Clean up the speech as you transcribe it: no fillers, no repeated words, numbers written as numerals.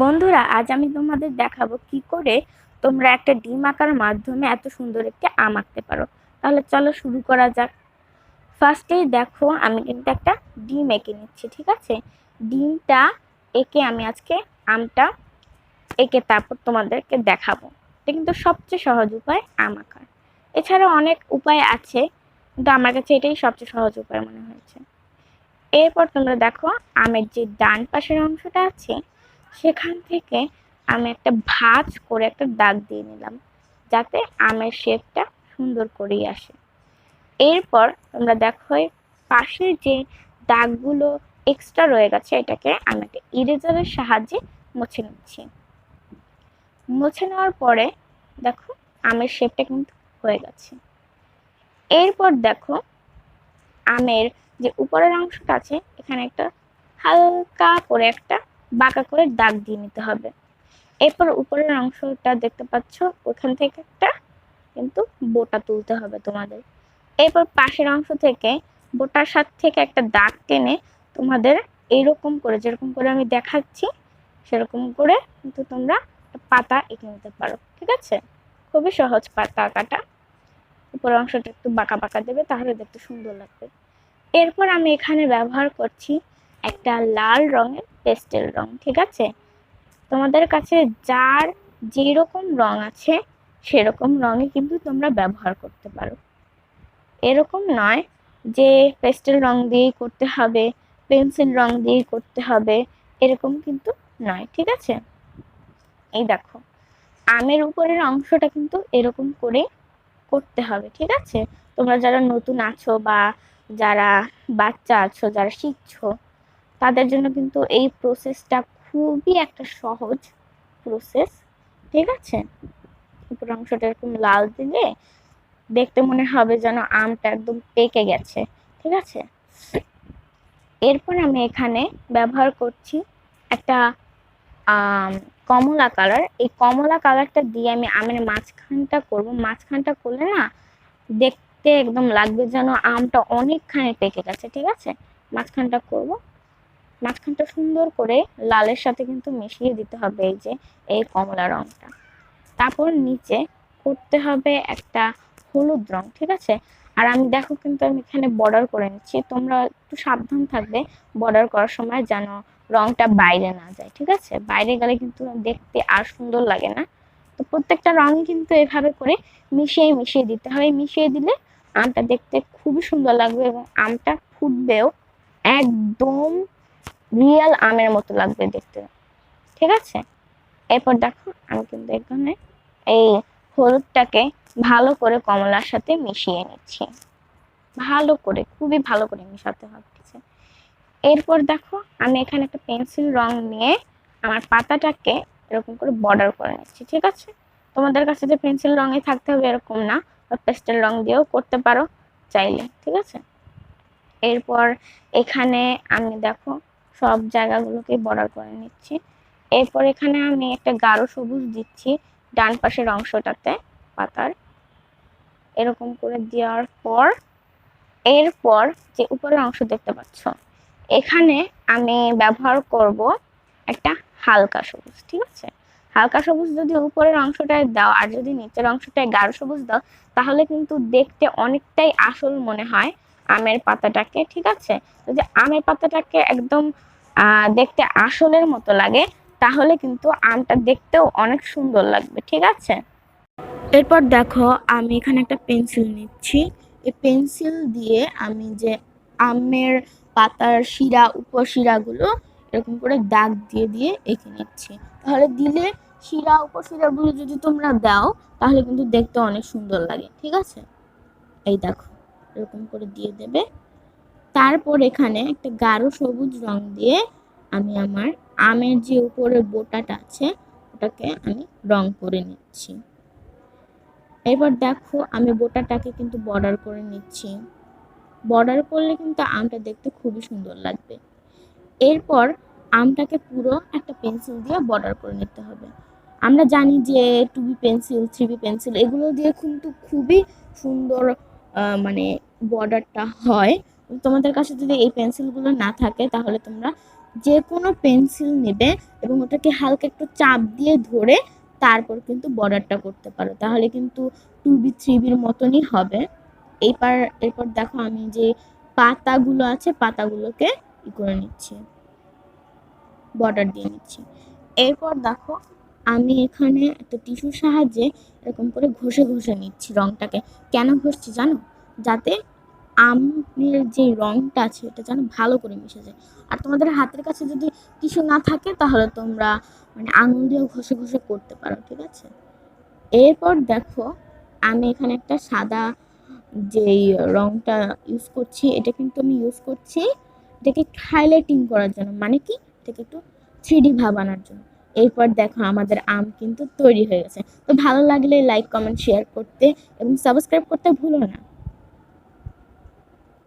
বন্ধুরা, আজ আমি তোমাদের দেখাবো কি করে তোমরা একটা ডিম আঁকার মাধ্যমে এত সুন্দর একটা আম আঁকতে পারো। তাহলে চলো শুরু করা যাক। ফার্স্টেই দেখো, আমি কিন্তু একটা ডিম এঁকে নিচ্ছি, ঠিক আছে। ডিমটা এঁকে আমি আজকে আমটা এঁকে তারপর তোমাদেরকে দেখাবো। এটা কিন্তু সবচেয়ে সহজ উপায় আম আঁকার। এছাড়া অনেক উপায় আছে, কিন্তু আমার কাছে এটাই সবচেয়ে সহজ উপায় মনে হয়েছে। এরপর তোমরা দেখো, আমের যে ডান পাশের অংশটা আছে সেখান থেকে আমি একটা ভাঁজ করে একটা দাগ দিয়ে নিলাম, যাতে আমের শেপটা সুন্দর করেই আসে। এরপর তোমরা দেখো, পাশে যে দাগগুলো এক্সট্রা রয়ে গেছে এটাকে আমি একটা ইরেজারের সাহায্যে মুছে নিচ্ছি। মুছে নেওয়ার পরে দেখো, আমের শেপটা কিন্তু হয়ে গেছে। এরপর দেখো, আমের যে উপরের অংশটা আছে এখানে একটা হালকা করে একটা বাঁকা করে দাগ দিয়ে নিতে হবে। এরপর উপরের অংশটা দেখতে পাচ্ছ, ওখান থেকে একটা কিন্তু বোটা তুলতে হবে তোমাদের। এরপর পাশের অংশ থেকে বোটার সাথে থেকে একটা দাগ টেনে তোমাদের এইরকম করে, যেরকম করে আমি দেখাচ্ছি সেরকম করে কিন্তু তোমরা পাতা এঁকে নিতে পারো, ঠিক আছে। খুবই সহজ পাতা আঁকাটা। উপরের অংশটা একটু বাঁকা বাঁকা দেবে, তাহলে দেখতে সুন্দর লাগবে। এরপর আমি এখানে ব্যবহার করছি একটা লাল রঙের পেস্টেল রং, ঠিক আছে। তোমাদের কাছে যার যেরকম রং আছে সেরকম রঙে কিন্তু তোমরা ব্যবহার করতে পারো। এরকম নয় যে পেস্টেল রং দিয়েই করতে হবে, পেন্সিল রং দিয়েই করতে হবে, এরকম কিন্তু নয়, ঠিক আছে। এই দেখো, আমের উপরের অংশটা কিন্তু এরকম করে করতে হবে, ঠিক আছে। তোমরা যারা নতুন আছো বা যারা বাচ্চা আছো, যারা শিখছো, তাদের জন্য কিন্তু এই প্রসেসটা খুবই একটা সহজ প্রসেস, ঠিক আছে। উপরের অংশটা এরকম লাল দিলে দেখতে মনে হবে যেন আমটা একদম পেকে গেছে, ঠিক আছে। এরপর আমি এখানে ব্যবহার করছি একটা কমলা কালার। এই কমলা কালারটা দিয়ে আমি আমের মাঝখানটা করব। মাঝখানটা করলে না দেখতে একদম লাগবে যেন আমটা অনেকখানি পেকে গেছে, ঠিক আছে। মাঝখানটা করব। মাঝখানটা সুন্দর করে লালের সাথে কিন্তু মিশিয়ে দিতে হবে, এই যে এই কমলা রংটা। তারপর নিচে করতে হবে একটা হলুদ রং, ঠিক আছে। আর আমি দেখো কিন্তু আমি এখানে বর্ডার করে নিচ্ছি, তোমরা একটু সাবধান থাকবে বর্ডার করার সময় যেন রংটা বাইরে না যায়, ঠিক আছে। বাইরে গেলে কিন্তু দেখতে আর সুন্দর লাগে না। তো প্রত্যেকটা রং কিন্তু এভাবে করে মিশিয়ে মিশিয়ে দিতে হবে। মিশিয়ে দিলে আমটা দেখতে খুবই সুন্দর লাগবে এবং আমটা ফুটবেও একদম রিয়েল আমের মতো লাগবে দেখতে, ঠিক আছে। এরপর দেখো, আমি কিন্তু এখানে এই হলুদটাকে ভালো করে কমলার সাথে মিশিয়ে নিচ্ছি, ভালো করে, খুবই ভালো করে মিশাতে হচ্ছে। এরপর দেখো, আমি এখানে একটা পেন্সিল রং নিয়ে আমার পাতাটাকে এরকম করে বর্ডার করে নিচ্ছি, ঠিক আছে। তোমাদের কাছে যে পেন্সিল রঙে থাকতে হবে এরকম না, বা পেস্টেল রং দিয়েও করতে পারো চাইলে, ঠিক আছে। এরপর এখানে আমি দেখো সব জায়গাগুলোকে বর্ডার করে নিচ্ছি। এরপর এখানে আমি একটা গাঢ় সবুজ দিচ্ছি ডান পাশের অংশটাতে পাতার, এরকম করে দেওয়ার পর এরপর যে উপরের অংশ দেখতে পাচ্ছ এখানে আমি ব্যবহার করব একটা হালকা সবুজ, ঠিক আছে। হালকা সবুজ যদি উপরের অংশটায় দাও আর যদি নিচের অংশটায় গাঢ় সবুজ দাও, তাহলে কিন্তু দেখতে অনেকটাই আসল মনে হয় আমের পাতাটাকে, ঠিক আছে। যদি আমের পাতাটাকে একদম দেখতে আসলের মতো লাগে, তাহলে কিন্তু আমটা দেখতেও অনেক সুন্দর লাগবে, ঠিক আছে। এরপর দেখো, আমি এখানে একটা পেন্সিল নিচ্ছি। এই পেন্সিল দিয়ে আমি যে আমের পাতার শিরা, উপশিরাগুলো এরকম করে দাগ দিয়ে দিয়ে এঁকে নিচ্ছি। তাহলে দিলে শিরা উপশিরাগুলো যদি তোমরা দাও তাহলে কিন্তু দেখতে অনেক সুন্দর লাগে, ঠিক আছে। এই দেখো, এরকম করে দিয়ে দেবে। তারপর এখানে একটা গাঢ় সবুজ রং দিয়ে আমি আমার আমের যে উপরের বোটাটা আছে ওটাকে আমি রং করে নিচ্ছি। এবার দেখো, আমি বোটাটাকে কিন্তু বর্ডার করে নিচ্ছি। বর্ডার করলে কিন্তু আমটা দেখতে খুবই সুন্দর লাগবে। এরপর আমটাকে পুরো একটা পেন্সিল দিয়ে বর্ডার করে নিতে হবে। আমরা জানি যে 2B পেন্সিল, 3B পেন্সিল এগুলো দিয়ে কিন্তু খুবই সুন্দর মানে বর্ডারটা হয়। তোমাদের কাছে যদি এই পেন্সিলগুলো না থাকে তাহলে তোমরা যে কোনো পেন্সিল নেবে এবং ওটাকে হালকা একটু চাপ দিয়ে ধরে তারপর কিন্তু বর্ডারটা করতে পারো, তাহলে কিন্তু 2B 3Bর মতনই হবে। এরপর দেখো আমি যে পাতাগুলো আছে পাতাগুলোকে করে নিচ্ছি, বর্ডার দিয়ে নিচ্ছি। এরপর দেখো আমি এখানে একটা টিস্যুর সাহায্যে এরকম করে ঘষে ঘষে নিচ্ছি রংটাকে। কেন ঘষছি জানো? যাতে আমের যে রংটা আছে এটা যেন ভালো করে মিশে যায়। আর তোমাদের হাতের কাছে যদি টিস্যু না থাকে তাহলে তোমরা মানে আঙুল দিয়ে ঘষে ঘষে করতে পারো, ঠিক আছে। এরপর দেখো আমি এখানে একটা সাদা যেই রংটা ইউজ করছি, এটা কিন্তু আমি ইউজ করছি এটাকে হাইলাইটিং করার জন্য, মানে কি এটাকে একটু 3D ভাব আনার জন্য। এরপর দেখো আমাদের আম কিন্তু তৈরি হয়ে গেছে। তো ভালো লাগলে লাইক কমেন্ট শেয়ার করতে এবং সাবস্ক্রাইব করতে ভুলো না।